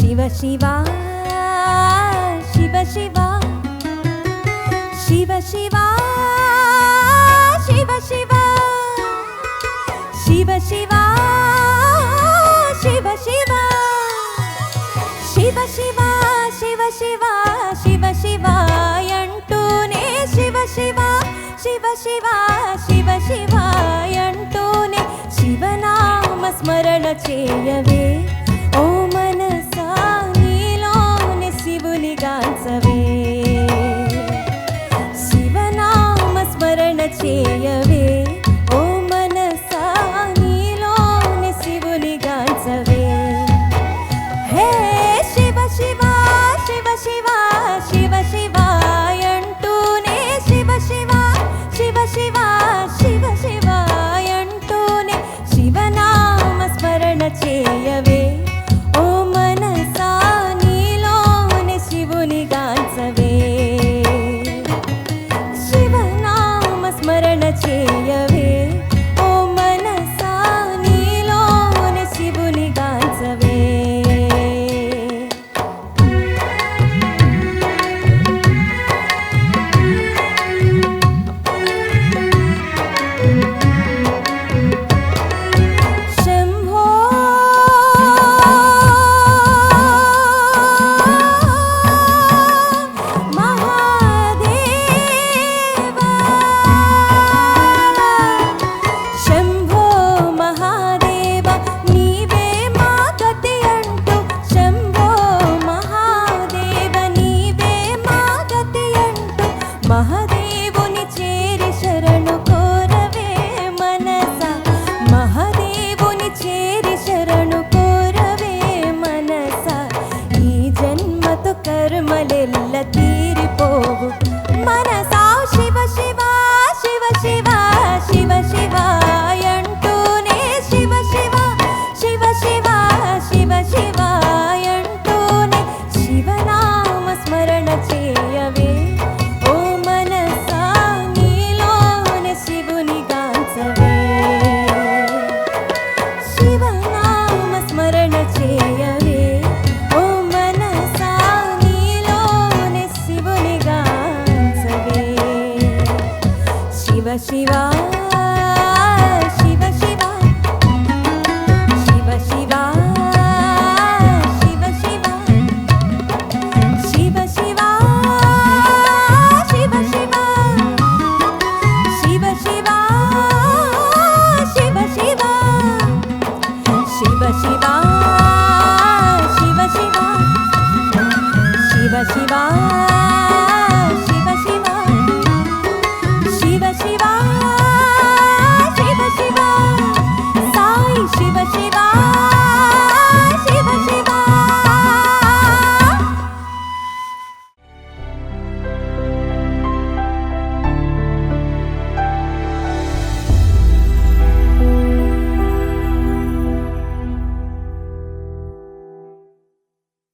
శివ శివ శివ శివ శివ శివ శివ శివ శివ శివ శివ శివ శివ శివ శివ శివ శివ శివ అంటూనే శివ శివ శివ శివ శివ శివ అంటూనే శివనామ స్మరణ చేయవే ఓ మనసా నీలోని శివుని గాంచవే శివనామ స్మరణ చేయవే ఓ మనసా నీలోని శివుని గాంచవే హే శివ శివ శివ శివ శివ శివ అంటూనే శివ శివ శివ శివ శివ శివ అంటూనే శివనామ స్మరణ చేయవే ఓ మనసా నీలోని శివుని గాంచవే శివనామ స్మరణ చేయవే ఓ మనసా నీలోని శివుని గాంచవే మహాదేవుని చేరి శరణు కోరవే మనసా మహాదేవుని చేరి శరణు కోరవే మనసా ఈ జన్మతో కర్మలెల్ల తీరిపోవు మనసా శివ శివ శివ శివ శివ శివ అంటూనే శివ శివ శివ శివ శివ శివ అంటూనే శివనామ స్మరణ చేయవే శివనామ స్మరణ చేయవే ఓ మనసా నీలోని శివుని గాంచవే శివ శివ